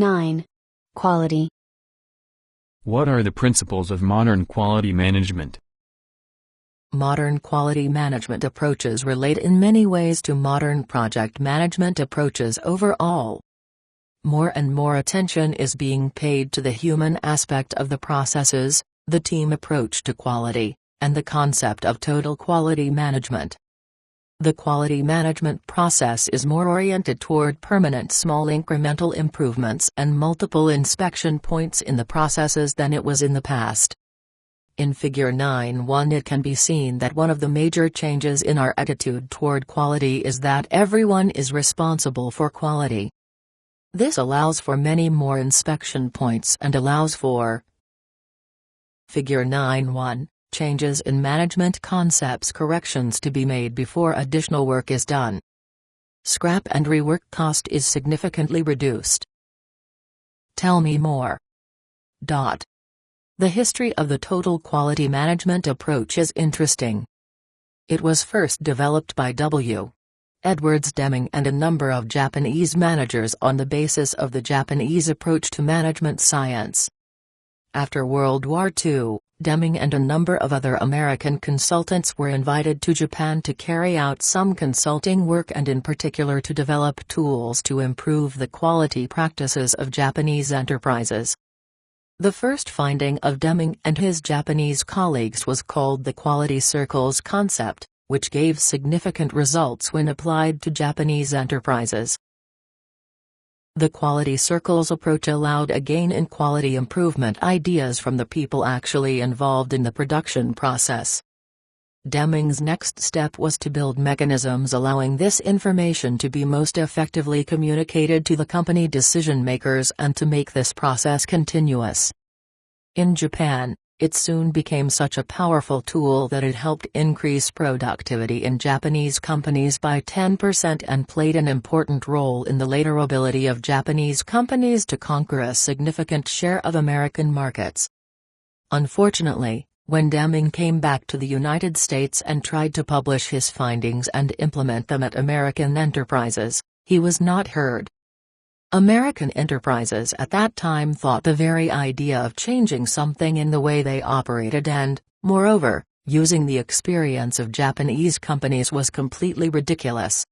9. Quality. What are the principles of modern quality management? Modern quality management approaches relate in many ways to modern project management approaches overall. More and more attention is being paid to the human aspect of the processes, the team approach to quality, and the concept of total quality management. The quality management process is more oriented toward permanent small incremental improvements and multiple inspection points in the processes than it was in the past. In Figure 9.1 it can be seen that one of the major changes in our attitude toward quality is that everyone is responsible for quality. This allows for many more inspection points and allows for Figure 9.1. Changes in management concepts, corrections to be made before additional work is done. Scrap and rework cost is significantly reduced. Tell me more. The history of the total quality management approach is interesting. It was first developed by W. Edwards Deming and a number of Japanese managers on the basis of the Japanese approach to management science. After World War II, Deming and a number of other American consultants were invited to Japan to carry out some consulting work and in particular to develop tools to improve the quality practices of Japanese enterprises. The first finding of Deming and his Japanese colleagues was called the quality circles concept, which gave significant results when applied to Japanese enterprises. The quality circles approach allowed a gain in quality improvement ideas from the people actually involved in the production process. Deming's next step was to build mechanisms allowing this information to be most effectively communicated to the company decision-makers and to make this process continuous. In Japan, it soon became such a powerful tool that it helped increase productivity in Japanese companies by 10% and played an important role in the later ability of Japanese companies to conquer a significant share of American markets. Unfortunately, when Deming came back to the United States and tried to publish his findings and implement them at American enterprises, he was not heard. American enterprises at that time thought the very idea of changing something in the way they operated and, moreover, using the experience of Japanese companies was completely ridiculous.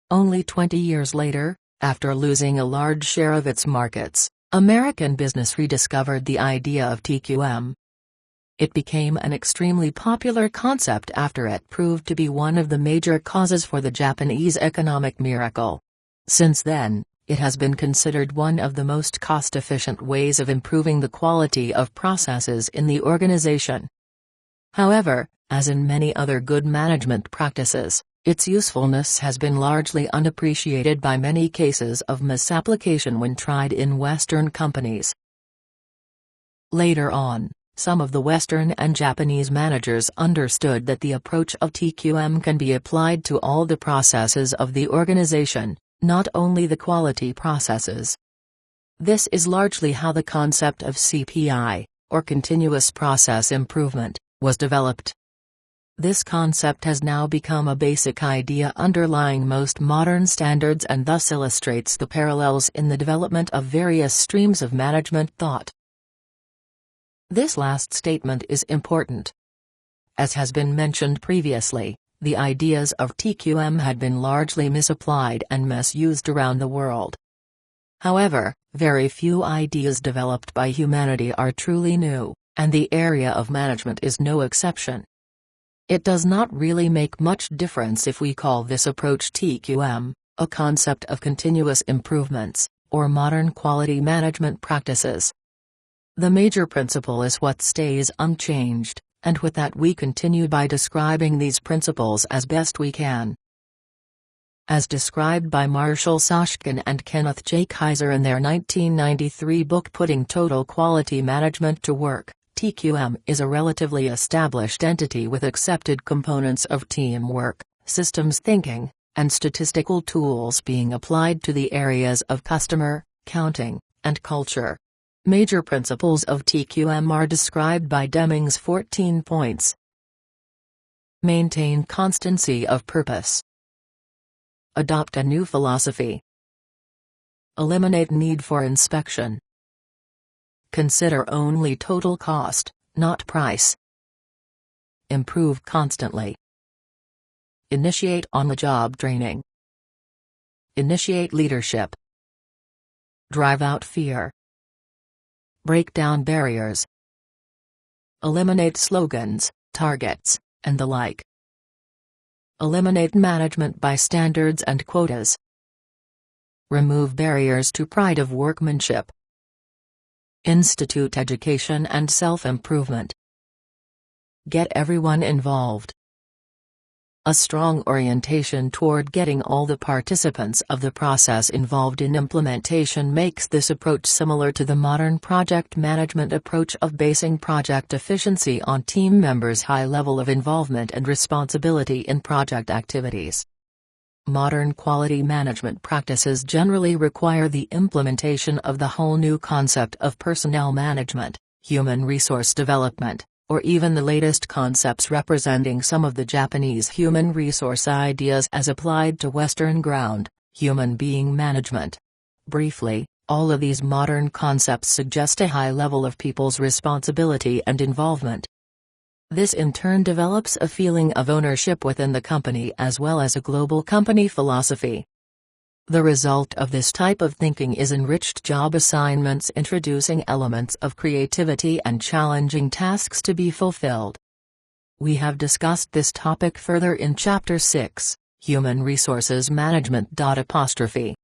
Only 20 years later, after losing a large share of its markets, American business rediscovered the idea of TQM. It became an extremely popular concept after it proved to be one of the major causes for the Japanese economic miracle. Since then, it has been considered one of the most cost-efficient ways of improving the quality of processes in the organization. However, as in many other good management practices, its usefulness has been largely unappreciated by many cases of misapplication when tried in Western companies. Later on, some of the Western and Japanese managers understood that the approach of TQM can be applied to all the processes of the organization, not only the quality processes. This is largely how the concept of CPI, or continuous process improvement, was developed. This concept has now become a basic idea underlying most modern standards and thus illustrates the parallels in the development of various streams of management thought. This last statement is important. As has been mentioned previously, the ideas of TQM had been largely misapplied and misused around the world. However, very few ideas developed by humanity are truly new, and the area of management is no exception. It does not really make much difference if we call this approach TQM, a concept of continuous improvements, or modern quality management practices. The major principle is what stays unchanged, and with that we continue by describing these principles as best we can. As described by Marshall Soshkin and Kenneth J. Kaiser in their 1993 book Putting Total Quality Management to Work, TQM is a relatively established entity with accepted components of teamwork, systems thinking, and statistical tools being applied to the areas of customer, counting, and culture. Major principles of TQM are described by Deming's 14 points. Maintain constancy of purpose. Adopt a new philosophy. Eliminate need for inspection. Consider only total cost, not price. Improve constantly. Initiate on-the-job training. Initiate leadership. Drive out fear. Break down barriers. Eliminate slogans, targets, and the like. Eliminate management by standards and quotas. Remove barriers to pride of workmanship. Institute education and self-improvement. Get everyone involved. A strong orientation toward getting all the participants of the process involved in implementation makes this approach similar to the modern project management approach of basing project efficiency on team members' high level of involvement and responsibility in project activities. Modern quality management practices generally require the implementation of the whole new concept of personnel management, human resource development, or even the latest concepts representing some of the Japanese human resource ideas as applied to Western ground, human being management. Briefly, all of these modern concepts suggest a high level of people's responsibility and involvement. This in turn develops a feeling of ownership within the company as well as a global company philosophy. The result of this type of thinking is enriched job assignments introducing elements of creativity and challenging tasks to be fulfilled. We have discussed this topic further in Chapter 6, Human Resources Management.